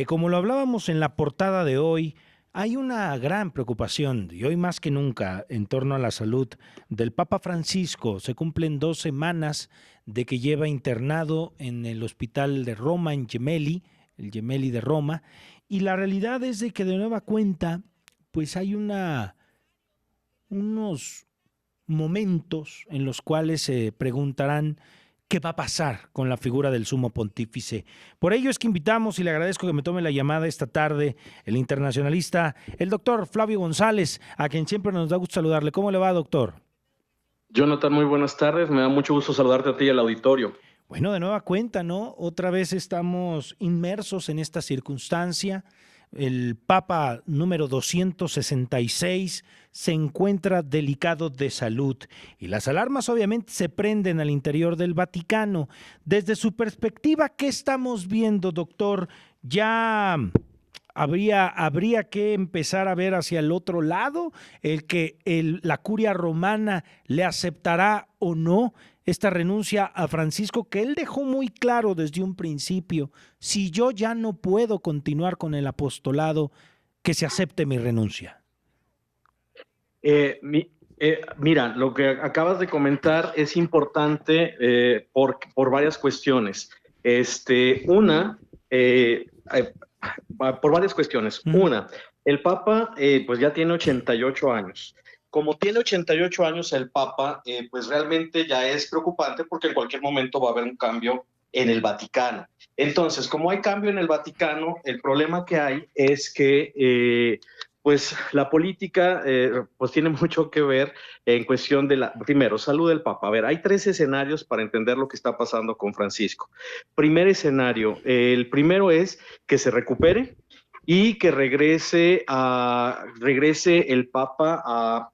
Como lo hablábamos en la portada de hoy, hay una gran preocupación, y hoy más que nunca, en torno a la salud del Papa Francisco. Se cumplen 2 semanas de que lleva internado en el hospital de Roma, en Gemelli, el Gemelli de Roma, y la realidad es de que de nueva cuenta, pues hay unos momentos en los cuales se preguntarán qué va a pasar con la figura del sumo pontífice. Por ello es que invitamos y le agradezco que me tome la llamada esta tarde el internacionalista, el doctor Flavio González, a quien siempre nos da gusto saludarle. ¿Cómo le va, doctor? Jonathan, muy buenas tardes. Me da mucho gusto saludarte a ti y al auditorio. Bueno, de nueva cuenta, ¿no? Otra vez estamos inmersos en esta circunstancia. El Papa número 266 se encuentra delicado de salud y las alarmas obviamente se prenden al interior del Vaticano. Desde su perspectiva, ¿qué estamos viendo, doctor? ¿Ya habría que empezar a ver hacia el otro lado, el que la curia romana le aceptará o no esta renuncia a Francisco, que él dejó muy claro desde un principio: si yo ya no puedo continuar con el apostolado, que se acepte mi renuncia? Mira, lo que acabas de comentar es importante por varias cuestiones. Una, por varias cuestiones. Uh -huh. Una, el Papa pues ya tiene 88 años. Como tiene 88 años el Papa, pues realmente ya es preocupante porque en cualquier momento va a haber un cambio en el Vaticano. Entonces, como hay cambio en el Vaticano, el problema que hay es que pues la política pues tiene mucho que ver en cuestión de la, primero, salud del Papa. A ver, hay 3 escenarios para entender lo que está pasando con Francisco. Primer escenario, el primero es que se recupere y que regrese el Papa a,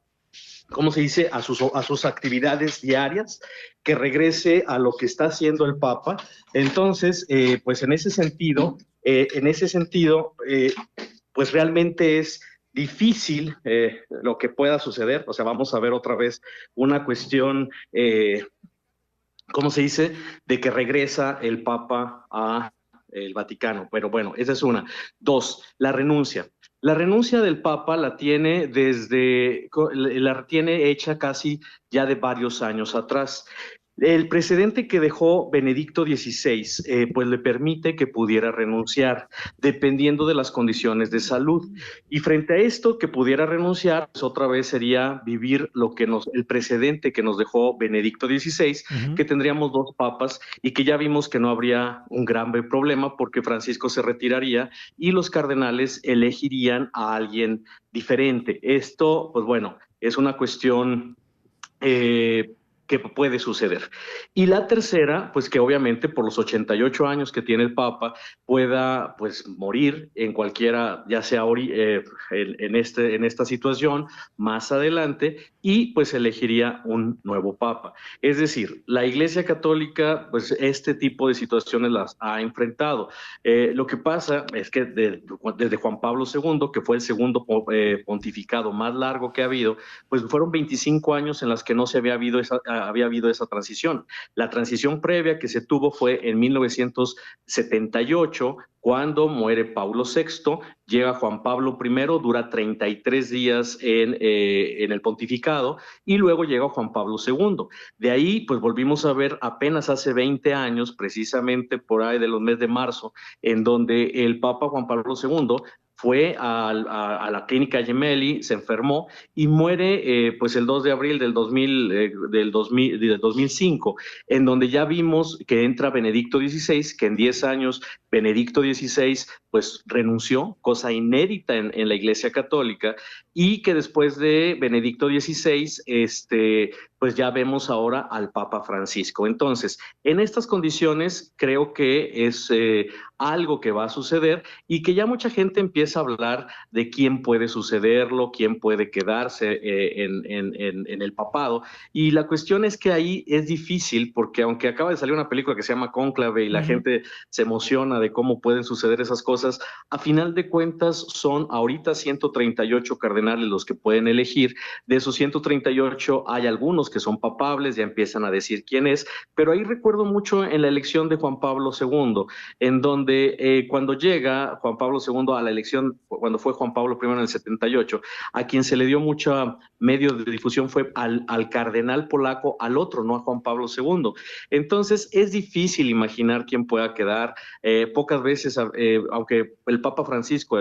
¿cómo se dice?, a sus actividades diarias, que regrese a lo que está haciendo el Papa. Entonces, pues en ese sentido, pues realmente es difícil lo que pueda suceder. O sea, vamos a ver otra vez una cuestión, ¿cómo se dice?, de que regresa el Papa a el Vaticano. Pero bueno, esa es una. Dos, la renuncia. La renuncia del Papa la tiene hecha casi ya de varios años atrás. El precedente que dejó Benedicto XVI pues le permite que pudiera renunciar dependiendo de las condiciones de salud. Y frente a esto, que pudiera renunciar, pues otra vez sería vivir el precedente que nos dejó Benedicto XVI, Uh -huh. que tendríamos 2 papas y que ya vimos que no habría un grave problema porque Francisco se retiraría y los cardenales elegirían a alguien diferente. Esto, pues bueno, es una cuestión que puede suceder. Y la tercera, pues que obviamente por los 88 años que tiene el Papa pueda pues morir en cualquiera, ya sea en esta situación, más adelante, y pues elegiría un nuevo Papa. Es decir, la Iglesia Católica pues este tipo de situaciones las ha enfrentado. Lo que pasa es que desde Juan Pablo II, que fue el segundo pontificado más largo que ha habido, pues fueron 25 años en las que no se había habido esa transición. La transición previa que se tuvo fue en 1978, cuando muere Paulo VI, llega Juan Pablo I, dura 33 días en el pontificado, y luego llega Juan Pablo II. De ahí, pues volvimos a ver apenas hace 20 años, precisamente por ahí de los meses de marzo, en donde el Papa Juan Pablo II fue a la clínica Gemelli, se enfermó y muere pues el 2 de abril del 2005, en donde ya vimos que entra Benedicto XVI, que en 10 años Benedicto XVI pues renunció, cosa inédita en la Iglesia Católica, y que después de Benedicto XVI, pues ya vemos ahora al Papa Francisco. Entonces, en estas condiciones creo que es algo que va a suceder y que ya mucha gente empieza a hablar de quién puede sucederlo, quién puede quedarse en el papado. Y la cuestión es que ahí es difícil porque aunque acaba de salir una película que se llama Cónclave y Uh la -huh. gente se emociona de cómo pueden suceder esas cosas, a final de cuentas son ahorita 138 cardenales los que pueden elegir. De esos 138 hay algunos que son papables, ya empiezan a decir quién es, pero ahí recuerdo mucho en la elección de Juan Pablo II, en donde donde cuando llega Juan Pablo II a la elección, cuando fue Juan Pablo I en el 78, a quien se le dio mucho medio de difusión fue al cardenal polaco, al otro, no a Juan Pablo II. Entonces es difícil imaginar quién pueda quedar. Pocas veces, aunque el Papa Francisco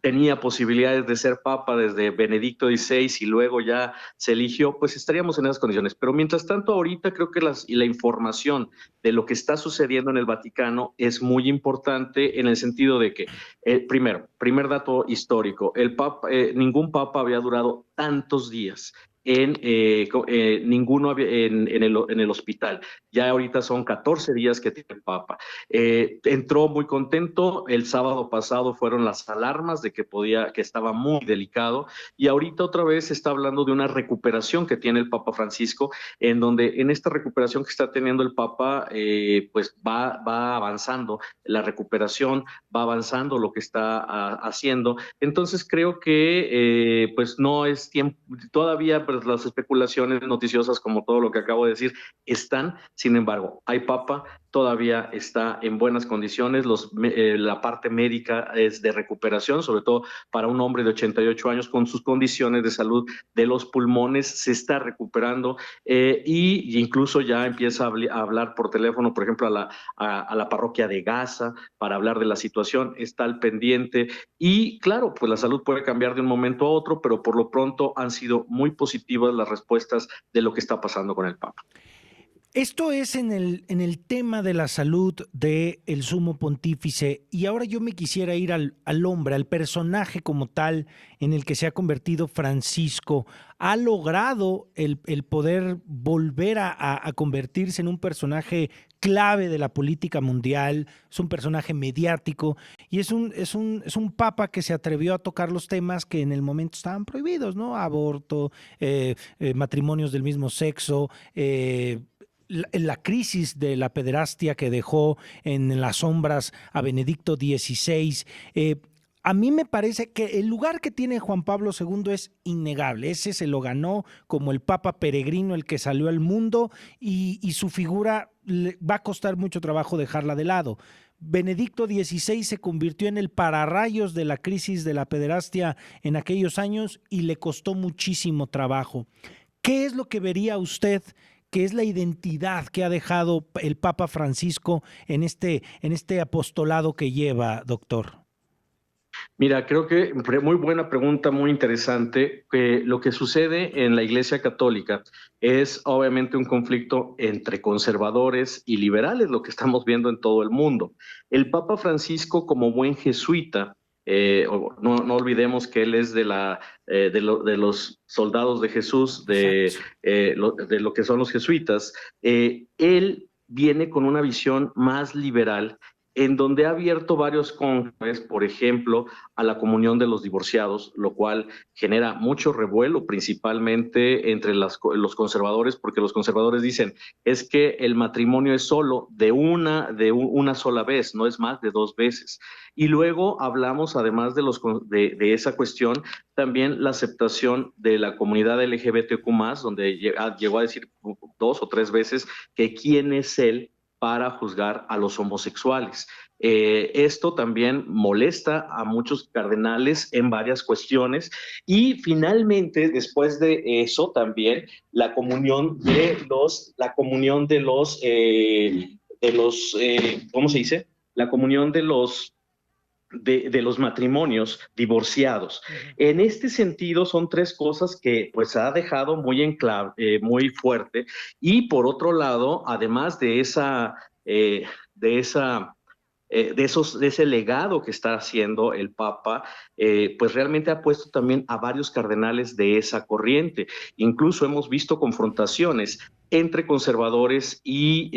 tenía posibilidades de ser papa desde Benedicto XVI y luego ya se eligió, pues estaríamos en esas condiciones. Pero mientras tanto, ahorita creo que la información de lo que está sucediendo en el Vaticano es muy importante en el sentido de que, primer dato histórico, ningún papa había durado tantos días ninguno en el hospital. Ya ahorita son 14 días que tiene el Papa. Entró muy contento. El sábado pasado fueron las alarmas de que estaba muy delicado, y ahorita otra vez se está hablando de una recuperación que tiene el Papa Francisco, en donde en esta recuperación que está teniendo el Papa, pues va avanzando la recuperación, va avanzando lo que está haciendo. Entonces creo que pues no es tiempo, todavía pues, las especulaciones noticiosas, como todo lo que acabo de decir, están. Sin embargo, hay Papa, todavía está en buenas condiciones, la parte médica es de recuperación, sobre todo para un hombre de 88 años con sus condiciones de salud de los pulmones, se está recuperando, y incluso ya empieza a hablar por teléfono, por ejemplo, a la parroquia de Gaza para hablar de la situación, está al pendiente. Y claro, pues la salud puede cambiar de un momento a otro, pero por lo pronto han sido muy positivas las respuestas de lo que está pasando con el Papa. Esto es en el tema de la salud del sumo pontífice, y ahora yo me quisiera ir al hombre, al personaje como tal en el que se ha convertido Francisco. ¿Ha logrado el poder volver a convertirse en un personaje clave de la política mundial? Es un personaje mediático y es un papa que se atrevió a tocar los temas que en el momento estaban prohibidos, ¿no? Aborto, matrimonios del mismo sexo, la crisis de la pederastia que dejó en las sombras a Benedicto XVI. A mí me parece que el lugar que tiene Juan Pablo II es innegable. Ese se lo ganó como el Papa peregrino, el que salió al mundo, y su figura va a costar mucho trabajo dejarla de lado. Benedicto XVI se convirtió en el pararrayos de la crisis de la pederastia en aquellos años y le costó muchísimo trabajo. ¿Qué es lo que vería usted que es la identidad que ha dejado el Papa Francisco en este apostolado que lleva, doctor? Mira, creo que muy buena pregunta, muy interesante. Lo que sucede en la Iglesia Católica es obviamente un conflicto entre conservadores y liberales, lo que estamos viendo en todo el mundo. El Papa Francisco, como buen jesuita, no olvidemos que él es de los soldados de Jesús, de lo que son los jesuitas. Él viene con una visión más liberal, en donde ha abierto varios cónclaves, por ejemplo, a la comunión de los divorciados, lo cual genera mucho revuelo, principalmente entre los conservadores, porque los conservadores dicen es que el matrimonio es solo de una sola vez, no es más de dos veces. Y luego hablamos, además de esa cuestión, también la aceptación de la comunidad LGBTQ+, donde llegó a decir dos o tres veces que quién es él para juzgar a los homosexuales. Esto también molesta a muchos cardenales en varias cuestiones, y finalmente, después de eso, también la comunión ¿cómo se dice? La comunión de los matrimonios divorciados. En este sentido, son tres cosas que pues ha dejado muy en clave, muy fuerte. Y por otro lado, además eh, de esa de ese legado que está haciendo el Papa, pues realmente ha puesto también a varios cardenales de esa corriente. Incluso hemos visto confrontaciones entre conservadores y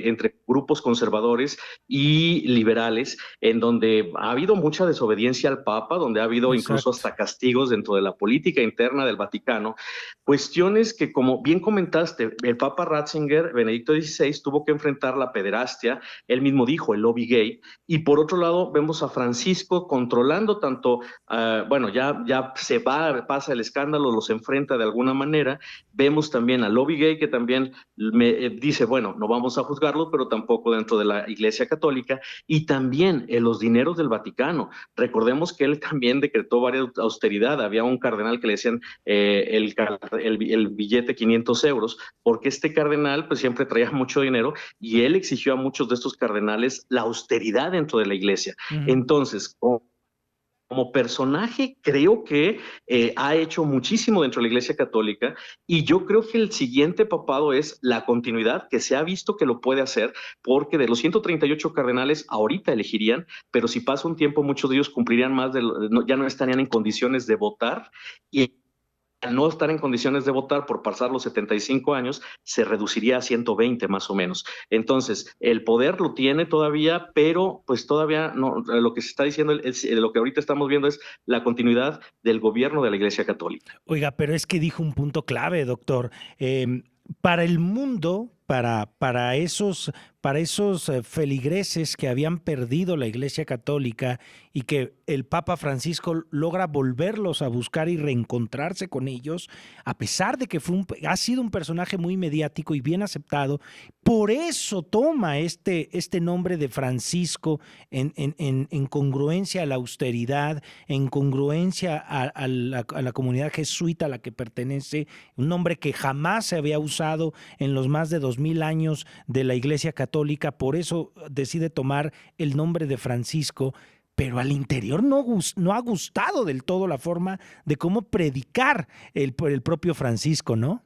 entre grupos conservadores y liberales, en donde ha habido mucha desobediencia al Papa, donde ha habido incluso Exacto. hasta castigos dentro de la política interna del Vaticano. Cuestiones que, como bien comentaste, el Papa Ratzinger, Benedicto XVI, tuvo que enfrentar la pederastia, él mismo dijo, el lobby gay, y por otro lado vemos a Francisco controlando tanto, bueno, ya pasa el escándalo, los enfrenta de alguna manera. Vemos también al lobby gay, que también también dice, bueno, no vamos a juzgarlo, pero tampoco dentro de la Iglesia Católica, y también en los dineros del Vaticano. Recordemos que él también decretó varias austeridad. Había un cardenal que le decían el billete 500 euros, porque este cardenal pues siempre traía mucho dinero y él exigió a muchos de estos cardenales la austeridad dentro de la iglesia. Ujú. Entonces, como personaje, creo que ha hecho muchísimo dentro de la Iglesia Católica, y yo creo que el siguiente papado es la continuidad, que se ha visto que lo puede hacer, porque de los 138 cardenales ahorita elegirían, pero si pasa un tiempo muchos de ellos cumplirían más, ya no estarían en condiciones de votar, y al no estar en condiciones de votar por pasar los 75 años, se reduciría a 120 más o menos. Entonces, el poder lo tiene todavía, pero pues todavía no, lo que se está diciendo, lo que ahorita estamos viendo es la continuidad del gobierno de la Iglesia Católica. Oiga, pero es que dijo un punto clave, doctor. Para el mundo, para esos feligreses que habían perdido la Iglesia Católica y que el Papa Francisco logra volverlos a buscar y reencontrarse con ellos, a pesar de que ha sido un personaje muy mediático y bien aceptado, por eso toma este nombre de Francisco en congruencia a la austeridad, en congruencia a la comunidad jesuita a la que pertenece, un nombre que jamás se había usado en los más de 2000 años de la Iglesia Católica, por eso decide tomar el nombre de Francisco, pero al interior no ha gustado del todo la forma de cómo predicar el propio Francisco, ¿no?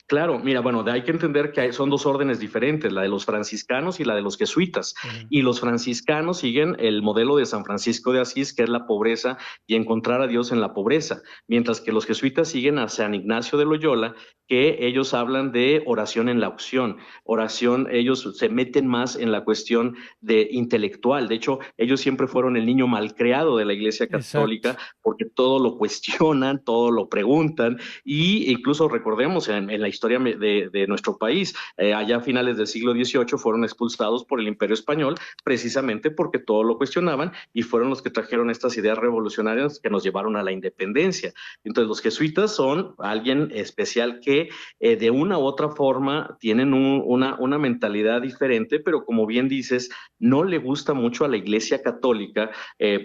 Claro, mira, bueno, hay que entender que son dos órdenes diferentes, la de los franciscanos y la de los jesuitas. Uh-huh. Y los franciscanos siguen el modelo de San Francisco de Asís, que es la pobreza y encontrar a Dios en la pobreza, mientras que los jesuitas siguen a San Ignacio de Loyola, que ellos hablan de oración en la opción. Oración, ellos se meten más en la cuestión de intelectual. De hecho, ellos siempre fueron el niño malcriado de la Iglesia Exacto. Católica, porque todo lo cuestionan, todo lo preguntan, y incluso recordemos en la historia de nuestro país, allá a finales del siglo XVIII fueron expulsados por el Imperio Español, precisamente porque todo lo cuestionaban, y fueron los que trajeron estas ideas revolucionarias que nos llevaron a la independencia. Entonces los jesuitas son alguien especial que de una u otra forma tienen una mentalidad diferente, pero como bien dices, no le gusta mucho a la Iglesia Católica,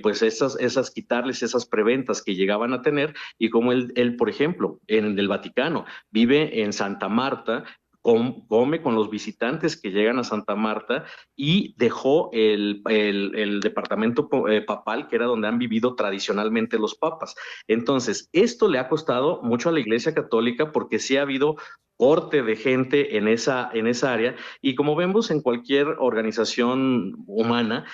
pues quitarles esas preventas que llegaban a tener, y como él, por ejemplo, en el Vaticano, vive en Santa Marta, come con los visitantes que llegan a Santa Marta, y dejó el departamento papal, que era donde han vivido tradicionalmente los papas. Entonces, esto le ha costado mucho a la Iglesia Católica, porque sí ha habido corte de gente en esa área, y como vemos en cualquier organización humana,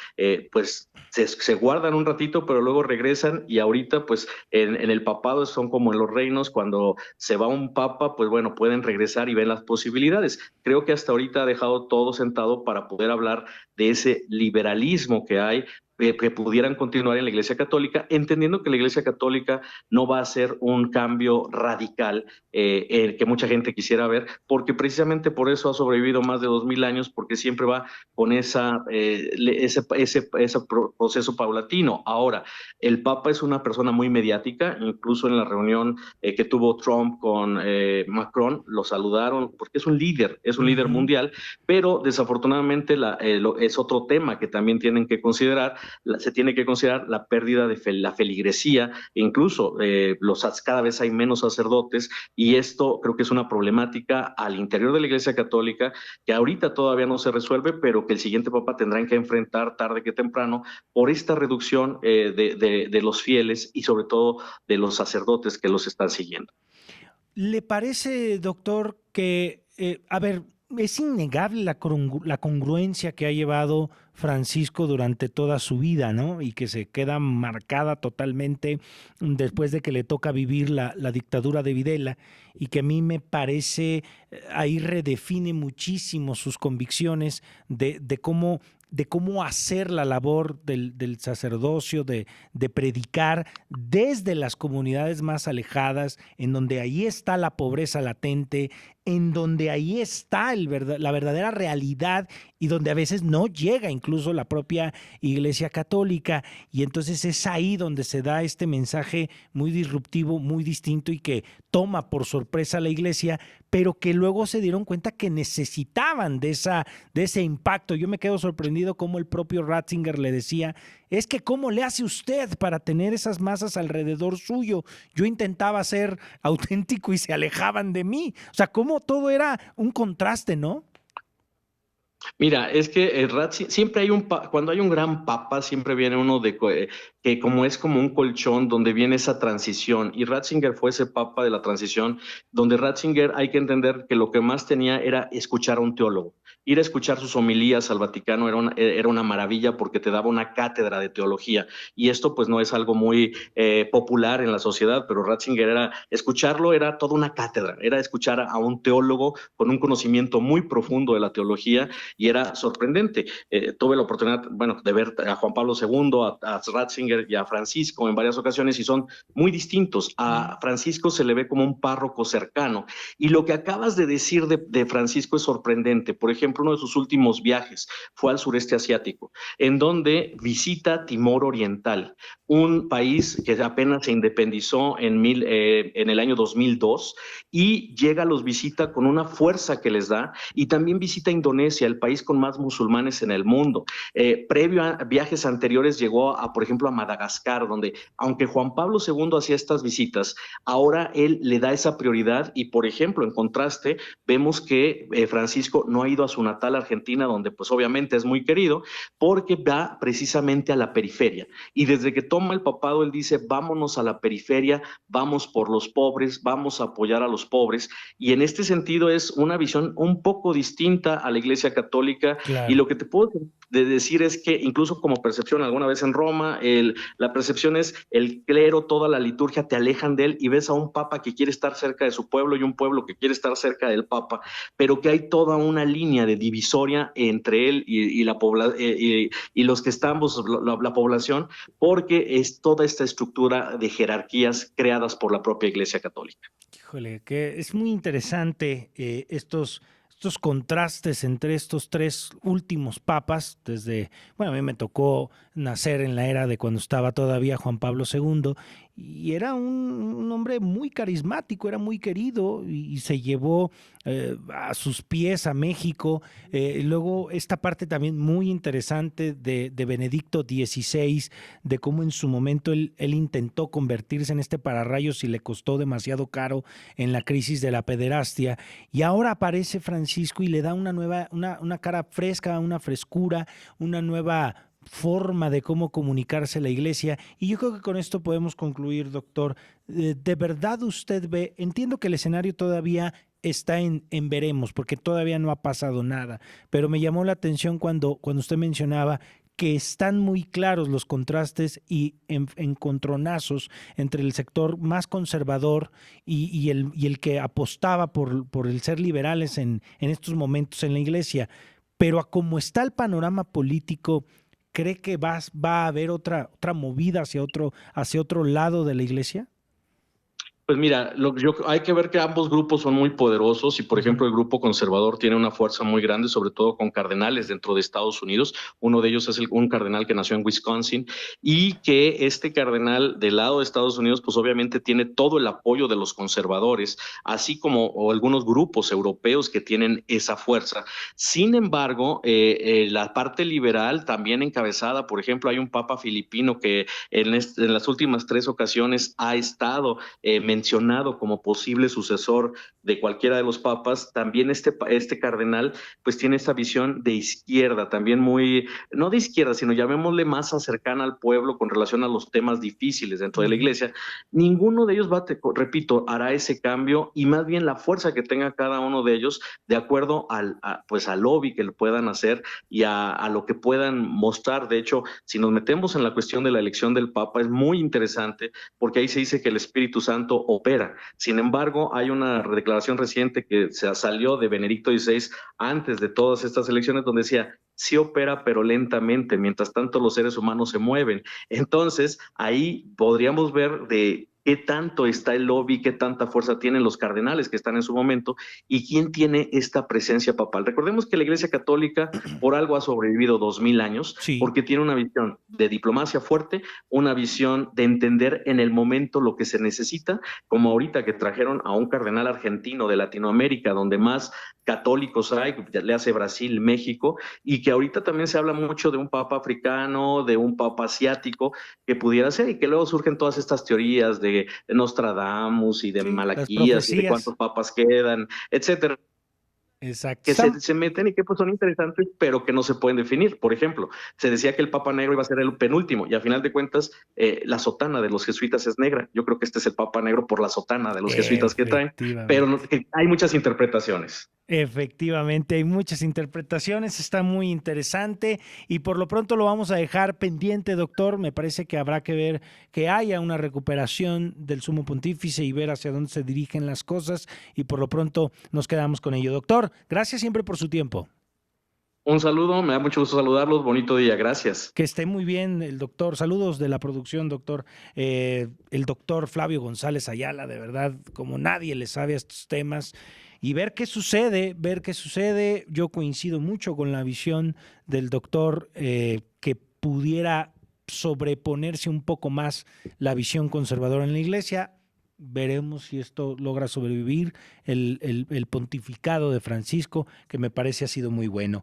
pues se guardan un ratito, pero luego regresan, y ahorita pues en el papado son como en los reinos, cuando se va un papa, pues bueno, pueden regresar y ven las posibilidades. Creo que hasta ahorita ha dejado todo sentado para poder hablar de ese liberalismo que hay, que pudieran continuar en la Iglesia Católica, entendiendo que la Iglesia Católica no va a ser un cambio radical que mucha gente quisiera ver, porque precisamente por eso ha sobrevivido más de 2000 años, porque siempre va con ese proceso paulatino. Ahora, el Papa es una persona muy mediática, incluso en la reunión que tuvo Trump con Macron, lo saludaron porque es un líder Uh-huh. mundial, pero desafortunadamente es otro tema que también tienen que considerar. Se tiene que considerar la pérdida de la feligresía, incluso cada vez hay menos sacerdotes, y esto creo que es una problemática al interior de la Iglesia Católica, que ahorita todavía no se resuelve, pero que el siguiente Papa tendrán que enfrentar tarde que temprano, por esta reducción de los fieles, y sobre todo de los sacerdotes que los están siguiendo. ¿Le parece, doctor, que, a ver, es innegable la congruencia que ha llevado Francisco durante toda su vida, ¿no? Y que se queda marcada totalmente después de que le toca vivir la dictadura de Videla, y que a mí me parece, ahí redefine muchísimo sus convicciones de cómo hacer la labor del sacerdocio, de predicar desde las comunidades más alejadas, en donde ahí está la pobreza latente, en donde ahí está la verdadera realidad y donde a veces no llega incluso la propia Iglesia Católica. Y entonces es ahí donde se da este mensaje muy disruptivo, muy distinto y que toma por sorpresa a la Iglesia, pero que luego se dieron cuenta que necesitaban de ese impacto. Yo me quedo sorprendido cómo el propio Ratzinger le decía, es que ¿cómo le hace usted para tener esas masas alrededor suyo? Yo intentaba ser auténtico y se alejaban de mí. O sea, cómo todo era un contraste, ¿no? Mira, es que siempre hay cuando hay un gran papa, siempre viene uno que como es como un colchón donde viene esa transición. Y Ratzinger fue ese papa de la transición, donde Ratzinger hay que entender que lo que más tenía era escuchar a un teólogo. Ir a escuchar sus homilías al Vaticano era una maravilla porque te daba una cátedra de teología. Y esto pues no es algo muy popular en la sociedad, pero Ratzinger escucharlo era toda una cátedra, era escuchar a un teólogo con un conocimiento muy profundo de la teología y era sorprendente. Tuve la oportunidad, bueno, de ver a Juan Pablo II, a Ratzinger y a Francisco en varias ocasiones y son muy distintos. A Francisco se le ve como un párroco cercano y lo que acabas de decir de Francisco es sorprendente. Por ejemplo, uno de sus últimos viajes fue al sureste asiático, en donde visita Timor Oriental, un país que apenas se independizó en el año 2002 y llega, los visita con una fuerza que les da y también visita Indonesia, el país con más musulmanes en el mundo. Previo a viajes anteriores llegó por ejemplo, a Madagascar, donde aunque Juan Pablo II hacía estas visitas, ahora él le da esa prioridad y, por ejemplo, en contraste, vemos que Francisco no ha ido a su natal Argentina, donde pues obviamente es muy querido, porque va precisamente a la periferia. Y desde que toma el papado, él dice, vámonos a la periferia, vamos por los pobres, vamos a apoyar a los pobres. Y en este sentido es una visión un poco distinta a la Iglesia Católica. Y Claro. lo que te puedo decir es que incluso como percepción, alguna vez en Roma, la percepción es el clero, toda la liturgia te alejan de él y ves a un papa que quiere estar cerca de su pueblo y un pueblo que quiere estar cerca del papa, pero que hay toda una línea de divisoria entre él y los que estamos, la población, porque es toda esta estructura de jerarquías creadas por la propia Iglesia Católica. Híjole, que es muy interesante estos contrastes entre estos tres últimos papas, desde, bueno, a mí me tocó nacer en la era de cuando estaba todavía Juan Pablo II, y era un hombre muy carismático, era muy querido, y se llevó a sus pies a México. Luego esta parte también muy interesante de Benedicto XVI, de cómo en su momento él intentó convertirse en este pararrayos y le costó demasiado caro en la crisis de la pederastia. Y ahora aparece Francisco y le da una cara fresca, una frescura, una nueva forma de cómo comunicarse la iglesia. Y yo creo que con esto podemos concluir, doctor. ¿De verdad usted ve? Entiendo que el escenario todavía está en veremos, porque todavía no ha pasado nada, pero me llamó la atención cuando usted mencionaba que están muy claros los contrastes y encontronazos entre el sector más conservador y el que apostaba por el ser liberales en estos momentos en la iglesia. Pero a cómo está el panorama político, ¿cree que va a haber otra movida hacia otro lado de la iglesia? Pues mira, hay que ver que ambos grupos son muy poderosos y, por ejemplo, el grupo conservador tiene una fuerza muy grande, sobre todo con cardenales dentro de Estados Unidos. Uno de ellos es un cardenal que nació en Wisconsin y que este cardenal del lado de Estados Unidos, pues obviamente tiene todo el apoyo de los conservadores, así como algunos grupos europeos que tienen esa fuerza. Sin embargo, la parte liberal también encabezada, por ejemplo, hay un papa filipino que en las últimas 3 ocasiones ha estado mencionado como posible sucesor de cualquiera de los papas, también este cardenal pues tiene esta visión de izquierda, también muy, no de izquierda, sino llamémosle más cercana al pueblo con relación a los temas difíciles dentro de la iglesia. Ninguno de ellos repito, hará ese cambio y más bien la fuerza que tenga cada uno de ellos de acuerdo pues al lobby que le puedan hacer y a lo que puedan mostrar. De hecho, si nos metemos en la cuestión de la elección del papa, es muy interesante porque ahí se dice que el Espíritu Santo opera. Sin embargo, hay una declaración reciente que se salió de Benedicto XVI antes de todas estas elecciones donde decía, sí opera, pero lentamente, mientras tanto los seres humanos se mueven. Entonces, ahí podríamos ver de qué tanto está el lobby, qué tanta fuerza tienen los cardenales que están en su momento y quién tiene esta presencia papal. Recordemos que la Iglesia Católica por algo ha sobrevivido 2000 años, Sí, porque tiene una visión de diplomacia fuerte, una visión de entender en el momento lo que se necesita, como ahorita que trajeron a un cardenal argentino de Latinoamérica, donde más católicos hay, le hace Brasil, México, y que ahorita también se habla mucho de un papa africano, de un papa asiático, que pudiera ser, y que luego surgen todas estas teorías de Nostradamus y de sí, las Malaquías y de profecías. cuántos papas quedan, etcétera, Exacto. que se meten y que pues son interesantes, pero que no se pueden definir. Por ejemplo, se decía que el Papa Negro iba a ser el penúltimo, y a final de cuentas, la sotana de los jesuitas es negra. Yo creo que este es el Papa Negro por la sotana de los jesuitas que traen, pero Efectivamente. hay muchas interpretaciones. Efectivamente, hay muchas interpretaciones, está muy interesante y por lo pronto lo vamos a dejar pendiente, doctor. Me parece que habrá que ver que haya una recuperación del sumo pontífice y ver hacia dónde se dirigen las cosas y por lo pronto nos quedamos con ello. Doctor, gracias siempre por su tiempo. Un saludo, me da mucho gusto saludarlos, bonito día, gracias. Que esté muy bien el doctor. Saludos de la producción, doctor. El doctor Flavio González Ayala, de verdad, como nadie le sabe a estos temas. Y ver qué sucede, ver qué sucede. Yo coincido mucho con la visión del doctor que pudiera sobreponerse un poco más la visión conservadora en la iglesia. Veremos si esto logra sobrevivir el pontificado de Francisco, que me parece ha sido muy bueno.